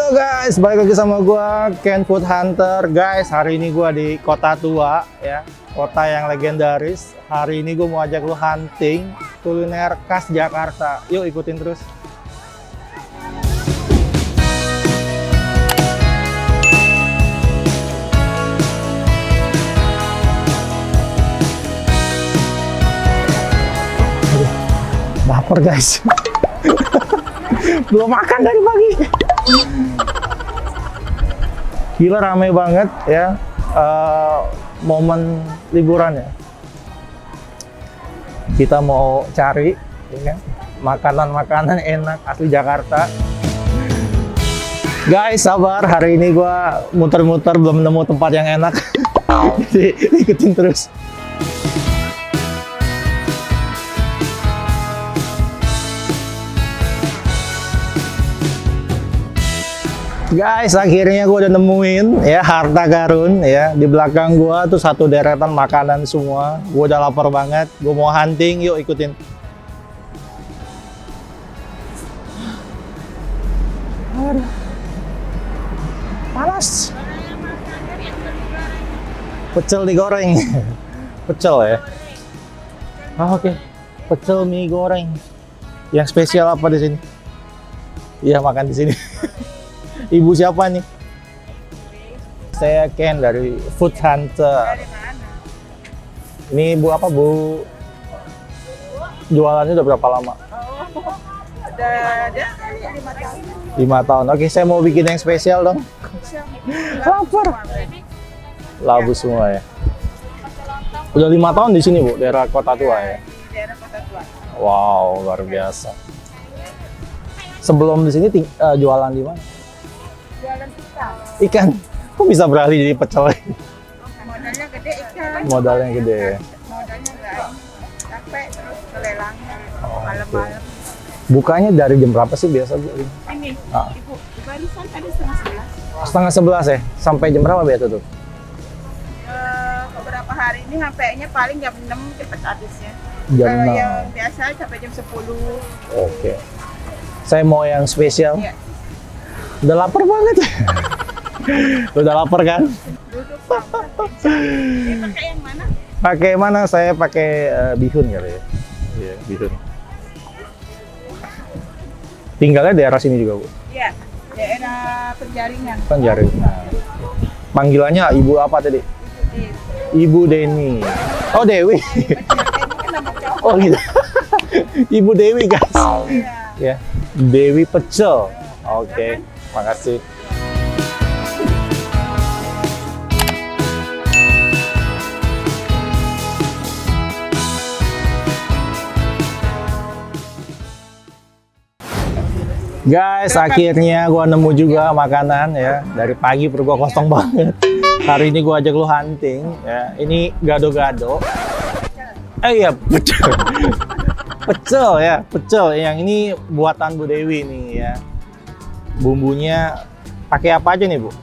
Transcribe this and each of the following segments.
Halo guys, balik lagi sama gua Ken Food Hunter. Guys, hari ini gua di Kota Tua ya, kota yang legendaris. Hari ini gua mau ajak lu hunting kuliner khas Jakarta. Yuk ikutin terus. Baper guys. Belum makan dari pagi. Gila rame banget ya, momen liburan ya. Kita mau cari ya, makanan-makanan enak asli Jakarta. Guys sabar, hari ini gua muter-muter belum nemu tempat yang enak. Jadi ikutin terus. Guys, akhirnya gue udah nemuin ya harta karun ya. Di belakang gue tuh satu deretan makanan semua. Gue udah lapar banget. Gue mau hunting, yuk ikutin. Aduh. Panas. Pecel digoreng. Pecel ya. Oh, oke. Pecel mie goreng. Yang spesial apa di sini? Iya, makan di sini. Ibu siapa nih? Saya Ken dari Food Hunter. Ini Bu apa Bu? Jualannya udah berapa lama? Ada 5 tahun. 5 tahun. Oke, saya mau bikin yang spesial dong. Lapar. Labu semua ya. Udah 5 tahun di sini Bu, daerah Kota Tua ya. Daerah Kota Tua. Wow, luar biasa. Sebelum di sini jualan di mana? Jualan ikan. Ikan. Kok bisa beralih jadi pecel? Modalnya gede ikan. Modalnya gede ya. Modalnya enggak capek terus kelelangnya malam-malam. Bukanya dari jam berapa sih biasa Bu? Ini, Ah. Ibu, barusan tadi setengah 11. Setengah 11 ya? Sampai jam berapa biasa tuh? Beberapa hari ini sampainya paling jam 6 cepat habisnya. Jam Kalau 6. yang biasa sampai jam 10. Oke. Saya mau yang spesial. Iya. Udah lapar banget. Udah lapar kan? Duduk Pak. Ini pakai yang mana? Pakai mana? Saya pakai bihun kali ya. Iya, bihun. Tinggalnya daerah sini juga, Bu? Iya, daerah Penjaringan. Penjaringan. Nah. Panggilannya Ibu apa tadi? Ibu Deni. Oh, Dewi. Oh, gitu. Ibu Dewi, guys. Iya. Ya. Dewi Pecel. Oke, makasih. Guys, akhirnya gua nemu juga makanan ya. Dari pagi perut gua kosong banget. Hari ini gua ajak lu hunting ya. Ini gado-gado. Iya, pecel. Pecel ya, pecel. Yang ini buatan Bu Dewi nih ya. Bumbunya pakai apa aja nih, Bu?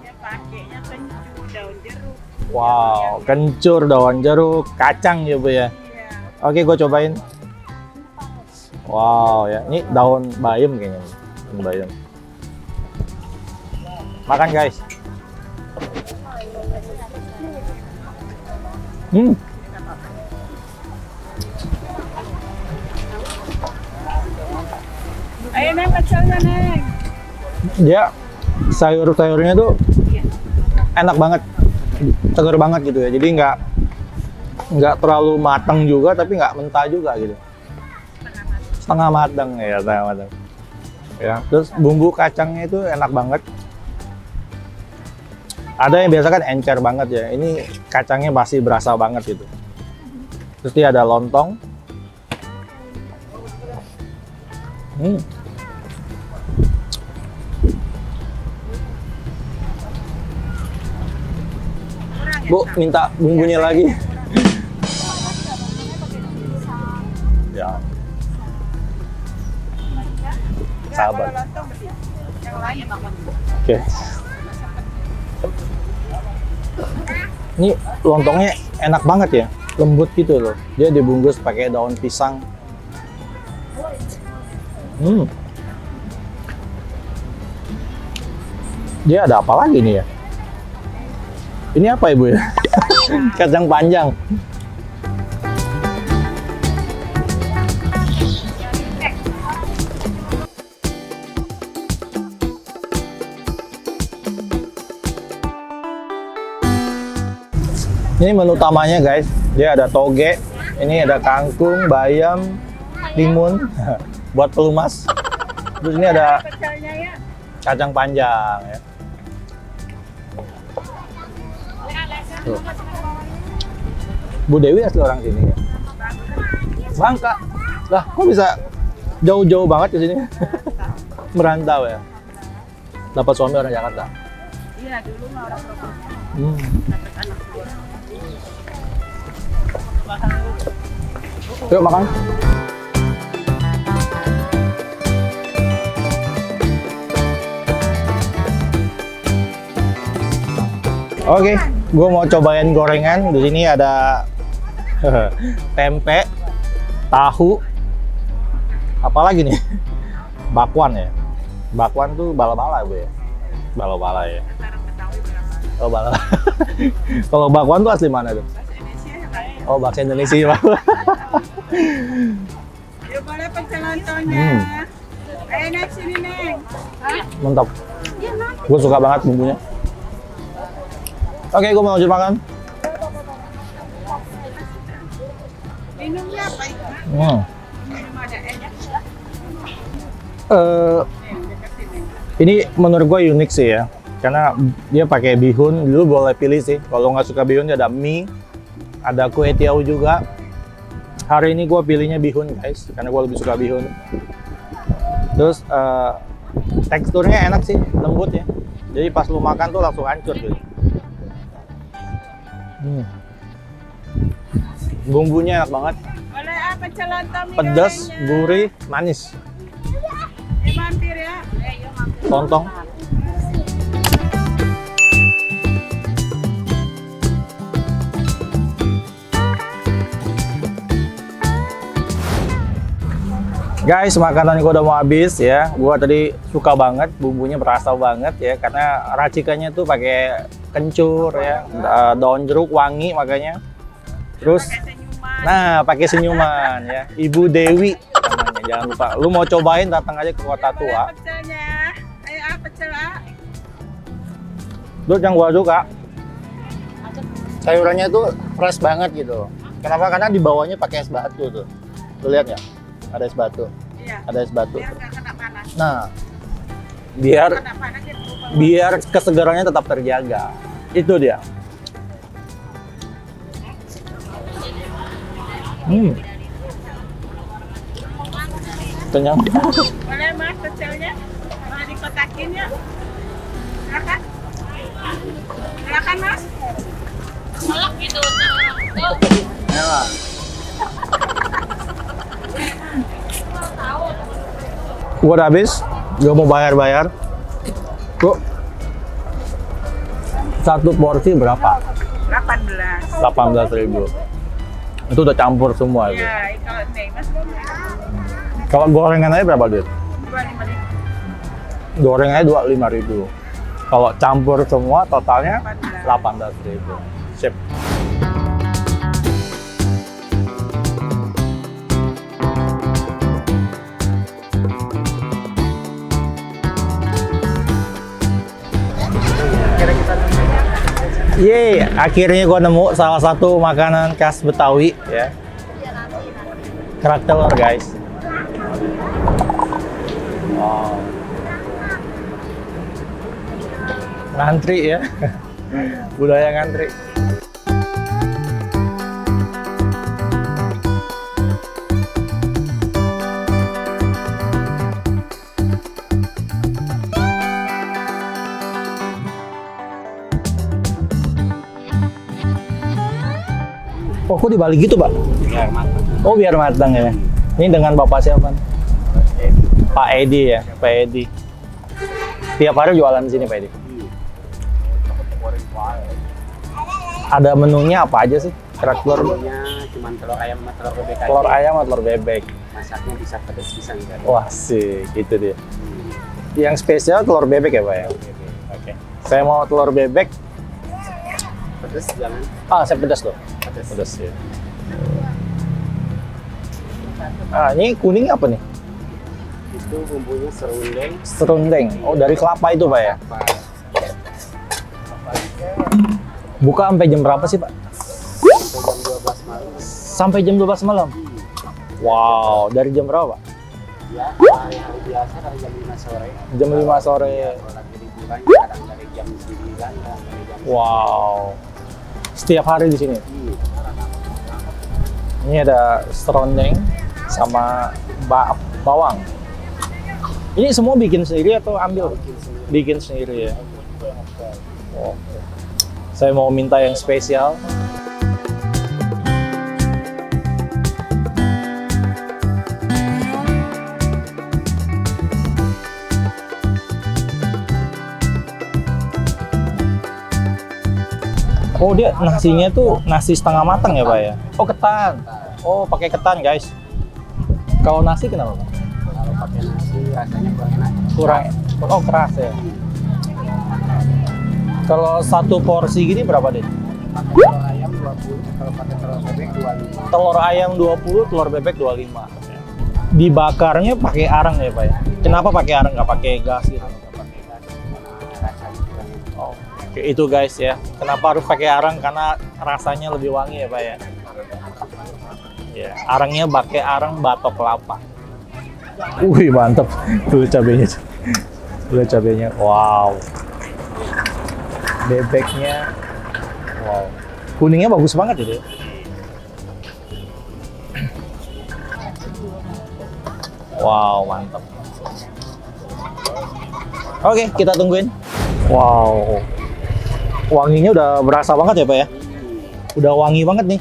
Ya, pakainya kencur, daun jeruk. Wow, kencur, daun jeruk, kacang ya, Bu ya. Iya. Oke, gue cobain. Wow ya, ini daun bayam kayaknya. Daun bayam. Makan guys. Ayo Neng, pecelnya Neng. Dia sayur-sayurnya tuh enak banget, segar banget gitu ya. Jadi nggak terlalu matang juga, tapi nggak mentah juga gitu. Setengah matang ya, setengah matang. Ya, terus bumbu kacangnya itu enak banget. Ada yang biasa kan encer banget ya. Ini kacangnya masih berasa banget gitu. Terus dia ada lontong. Bu, minta bumbunya lagi. Ya. Sabar. Yang lain makan. Oke. Ini lontongnya enak banget ya, lembut gitu loh. Dia dibungkus pakai daun pisang. Dia ada apa lagi nih ya? Ini apa ibu ya? Kacang panjang. Ini menu utamanya guys. Dia ada toge, ini ada kangkung, bayam, timun buat pelumas. Terus ini ada Pecelnya ya. kacang panjang ya. Tuh. Bu Dewi asli orang sini ya? Bangka. Lah, kok bisa jauh-jauh banget ke sini? Merantau ya. Dapat suami orang Jakarta. Iya, dulu mah orang Probolinggo. Dapat anak dua. Yuk makan. Oke, gue mau cobain gorengan. Di sini ada tempe, tahu, apalagi nih? Bakwan ya. Bakwan tuh bala-bala bu ya. Bala-bala ya. Sarang Betawi berapa? Oh bala. Kalau bakwan tuh asli mana tuh? Bahasa Indonesia ya, Pak. Oh bahasa Indonesia Pak. Yuk boleh pecel lontongnya. Ayo naik sini, Neng. Hah? Mantap. Iya, nanti. Gue suka banget bumbunya. Oke, gue mau lanjut makan. Minumnya apa itu? Minum ada es. Ini menurut gue unik sih ya, karena dia pakai bihun. Dulu boleh pilih sih. Kalau nggak suka bihun, ada mie, ada kue tiaw juga. Hari ini gue pilihnya bihun guys, karena gue lebih suka bihun. Terus teksturnya enak sih, lembut ya. Jadi pas lu makan tuh langsung hancur gitu. Bumbunya enak banget, Boleh apa pecel lontong mie pedas, gorengnya? gurih, manis. Mampir ya. Yuk mampir. Lontong. Guys, makanan gue udah mau habis ya. Gue tadi suka banget, bumbunya berasa banget ya, karena racikannya tuh pakai kencur ya, daun jeruk wangi makanya. Terus, Pakai senyuman. nah pakai senyuman ya, Ibu Dewi namanya. Jangan lupa, lu mau cobain datang aja ke Kota Tua. Boleh pecelnya. Ayo pecel Terus yang gue suka, sayurannya tuh fresh banget gitu. Kenapa? Karena di bawahnya pakai es batu tuh. Tuh lihat ya, ada es batu. Iya. Ada es batu. Biar nggak kena panas. Nah, biar Kena panas dia berubah. biar kesegarannya tetap terjaga. Itu dia. Kenyang. Boleh mas pecelnya? Mau dikotakin ya? Silakan. Silakan mas. Kolak gitu. Ya. Gua udah habis, gua mau bayar-bayar. Kok satu porsi berapa? 18. 18.000. Itu udah campur semua itu. Ya, kalau nih mas boleh. Kalau gorengan aja berapa duit? 25.000. Gorengannya 25.000. Kalau campur semua totalnya 18.000. Sip. Yeay, akhirnya gua nemu salah satu makanan khas Betawi ya. Kerak telur guys. Wow. Ngantri ya. Budaya ngantri. Oh, kok dibalik gitu, Pak? Biar matang. Oh, biar matang ya. Ini dengan Bapak siapa? Pak Edi ya, Pak Edi. Tiap hari jualan di sini, Pak Edi. Ada menunya apa aja sih? Kerak telur. Menunya cuma telur ayam sama telur bebek aja. Telur ayam atau telur bebek. Masaknya bisa pedas bisa enggak. Wah, sih, gitu dia. Yang spesial telur bebek ya, Pak ya? Oke. Saya mau telur bebek. Pedes jangan. Ah, saya pedas loh. Pedes. Pedas ya. Ah, ini kuning apa nih? Itu bumbunya serundeng. Serundeng. Oh, dari kelapa itu, Pak ya? Apa? Buka sampai jam berapa sih, Pak? Sampai jam 12 malam. Sampai jam 12 malam. Wow, dari jam berapa, Pak? Ya, hari-hari biasa dari jam 5 sore. Jam 5 sore. Kalau lagi liburan kadang dari jam 9, kadang dari jam Wow. Setiap hari di sini. 10. Ini ada serundeng sama bawang. Ini semua bikin sendiri atau ambil? Bikin sendiri ya. Oke. Saya mau minta yang spesial. Oh, dia nasinya tuh nasi setengah matang ya, Pak ya? Oh, ketan. Oh, pakai ketan, guys. Kalau nasi kenapa, Pak? Kalau pakai nasi rasanya kurang enak. Kurang. Oh, keras ya. Kalau satu porsi gini berapa, deh? Pakai telur ayam 20, kalau pakai telur bebek 25. Telur ayam 20, telur bebek 25. Dibakarnya pakai arang ya, Pak ya? Kenapa pakai arang, nggak pakai gas gitu? Kalau pakai gas karena rasanya kurang enak. Oh, oke, itu guys ya. Kenapa harus pakai arang? Karena rasanya lebih wangi ya, Pak ya? Ya, arangnya pakai arang batok kelapa. Wih, mantep. Tuh cabenya. Tuh cabenya. Wow. Bebeknya. Wow. Kuningnya bagus banget itu. Wow, mantap. Oke, kita tungguin. Wow. Wanginya udah berasa banget ya, Pak ya? Udah wangi banget nih.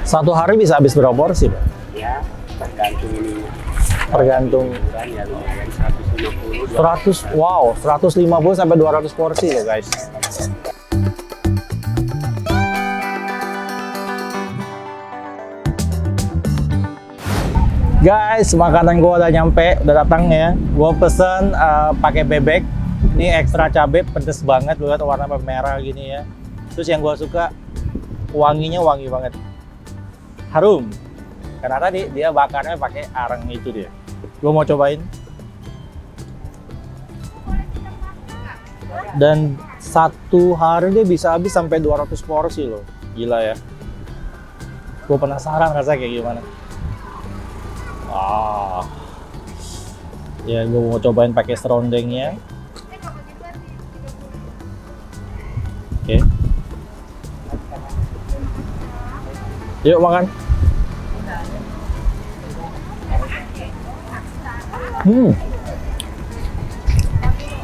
Satu hari bisa habis berapa porsi, Pak? Ya, tergantung ininya. Tergantung. Ukuran ya lumayan 150. 100, wow, 150 sampai 200 porsi loh, guys. Guys, makanan gua udah nyampe, udah datang ya. Gua pesen pakai bebek. Ini ekstra cabai, pedes banget, lihat warna merah gini ya. Terus yang gua suka wanginya wangi banget. Harum. Karena tadi dia bakarnya pakai arang itu dia. Gua mau cobain. Dan satu hari dia bisa habis sampai 200 porsi loh. Gila ya. Gue penasaran rasanya kayak gimana. Ah. Ya, gue mau cobain pakai serundengnya. Oke. Yuk makan.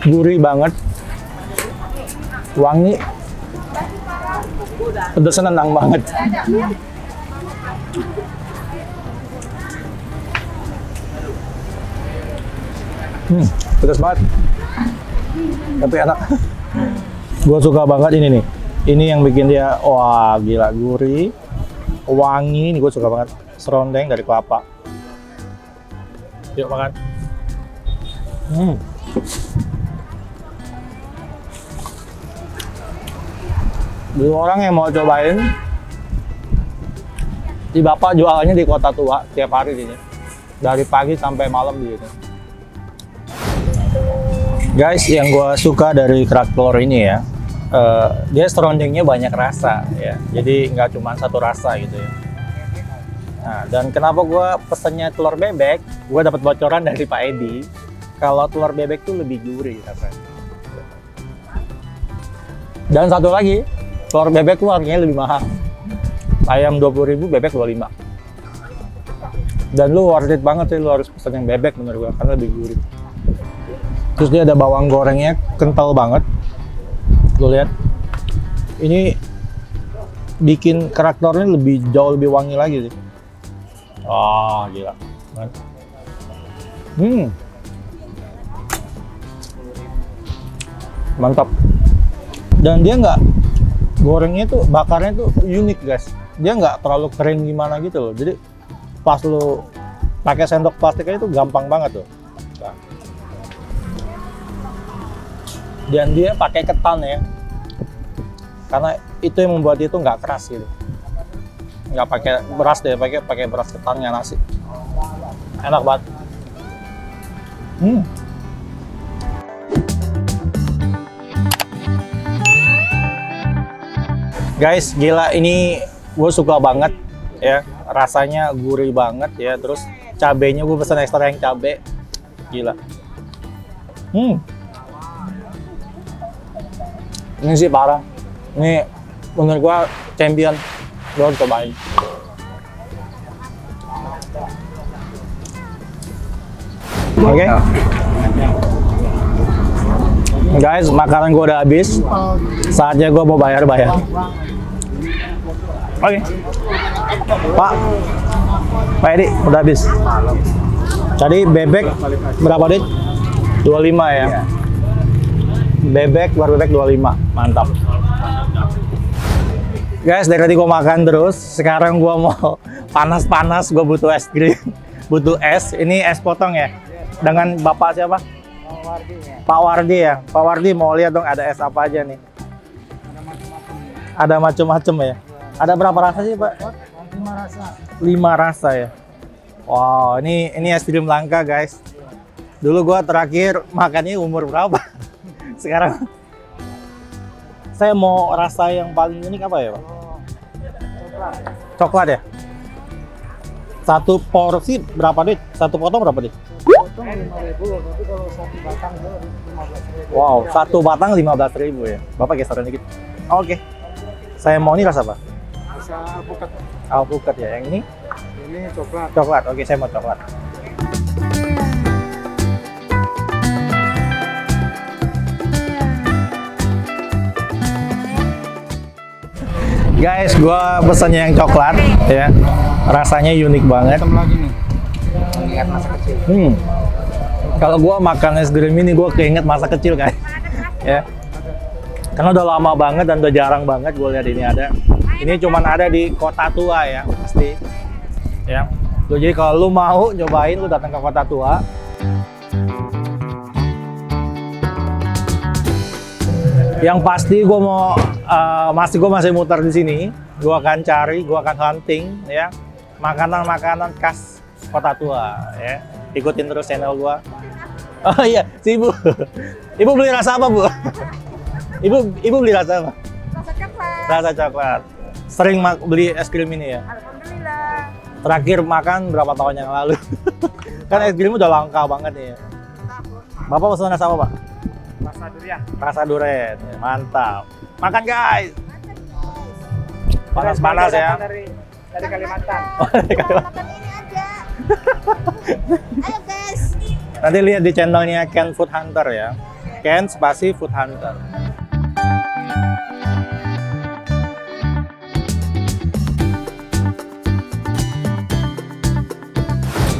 Gurih banget. Wangi. Pedasnya nendang banget. Pedas banget. Tapi enak. Gua suka banget ini nih. Ini yang bikin dia, wah gila, gurih, wangi. Ini gue suka banget. Serundeng dari kelapa. Yuk makan. Dulu orang yang mau cobain, di bapak jualannya di Kota Tua tiap hari di sini, dari pagi sampai malam di sini. Guys, yang gue suka dari kerak telur ini ya, dia serundengnya banyak rasa ya, jadi nggak cuma satu rasa gitu ya. Nah, dan kenapa gue pesennya telur bebek? Gue dapat bocoran dari Pak Edi, kalau telur bebek tuh lebih gurih rasanya. Dan satu lagi, telur bebek tuh harganya lebih mahal. Ayam 20.000, bebek 25. Dan lu worth it banget sih, lu harus pesen yang bebek menurut gue, karena lebih gurih. Terus dia ada bawang gorengnya kental banget. Lu lihat. Ini bikin kerak telurnya jauh lebih wangi lagi sih. Oh, gila. Mantap. Dan dia nggak, gorengnya tuh, bakarnya tuh unik guys. Dia nggak terlalu kering gimana gitu loh. Jadi pas lo pakai sendok plastik aja itu gampang banget tuh. Dan dia pakai ketan ya, karena itu yang membuat itu nggak keras gitu. Nggak pakai beras deh, pakai beras ketannya nasi. Enak banget. Guys, gila ini gue suka banget ya, rasanya gurih banget ya. Terus cabenya gue pesen ekstra yang cabe, gila. Ini sih parah. Ini menurut gue champion. Gue harus cobain. Oke. Guys, makanan gue udah habis. Saatnya gue mau bayar. Oke. Pak Edi, udah habis. Tadi bebek berapa dit? 25 ya. Bebek 25. Mantap. Guys, dari tadi gue makan terus. Sekarang gue mau panas-panas, gue butuh es krim. Butuh es. Ini es potong ya. Dengan Bapak siapa? Pak Wardi ya. Pak Wardi mau lihat dong ada es apa aja nih. Ada macam-macam ya. Ada berapa rasa sih Pak? 5 rasa. 5 rasa ya. Wow, ini es krim langka guys. Dulu gua terakhir makannya umur berapa? Sekarang saya mau rasa yang paling unik apa ya Pak? Coklat ya? Satu porsi berapa dit? Satu potong berapa dit? Potong 5.000, tapi kalau satu batang itu 15.000. Wow, satu batang 15.000 ya. Bapak geseran dikit. Oke. Saya mau ini rasa apa? Rasa alpukat. Alpukat ya. Yang ini? Ini coklat. Coklat. Oke, saya mau coklat. Guys, gua pesan yang coklat ya. Rasanya unik banget. Hitam lagi nih. Ingat masa kecil. Kalau gua makan es krim ini gua keinget masa kecil guys. Ya. Karena udah lama banget dan udah jarang banget gue lihat ini ada. Ini cuman ada di Kota Tua ya, pasti. Ya. Jadi kalau lu mau nyobain, lu datang ke Kota Tua. Yang pasti gue mau gue masih muter di sini. Gue akan cari, gue akan hunting ya makanan-makanan khas Kota Tua ya. Ikutin terus channel gue. Oh iya, si Ibu. Ibu beli rasa apa, Bu? Ibu beli rasa apa? Rasa coklat. Rasa coklat. Sering beli es krim ini ya? Alhamdulillah. Terakhir makan berapa tahun yang lalu? Kan es krim udah langka banget nih ya. Bapak pesan rasa apa, Pak? Rasa durian. Rasa durian. Ya, mantap. Makan guys. Panas-panas ya. Dari Kalimantan. Makan ini aja. Ayo guys. Nanti lihat di channelnya Ken Food Hunter ya. Ken spasi Food Hunter.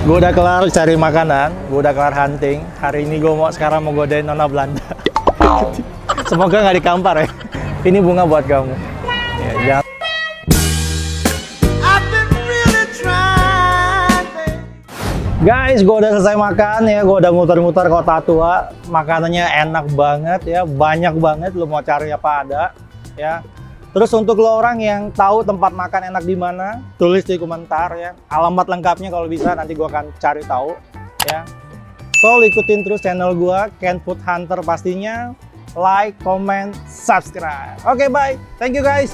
Gue udah kelar cari makanan, gue udah kelar hunting. Hari ini gue sekarang mau godain Nona Belanda. Semoga nggak dikampar ya. Ini bunga buat kamu. Ya, jangan. Guys, gue udah selesai makan ya, gue udah muter-muter Kota Tua. Makanannya enak banget ya, banyak banget. Lo mau cari apa ada ya. Terus untuk lo orang yang tahu tempat makan enak di mana, tulis di komentar ya. Alamat lengkapnya kalau bisa nanti gue akan cari tahu ya. So ikutin terus channel gue, Ken Food Hunter pastinya. Like, comment, subscribe. Oke, bye. Thank you guys.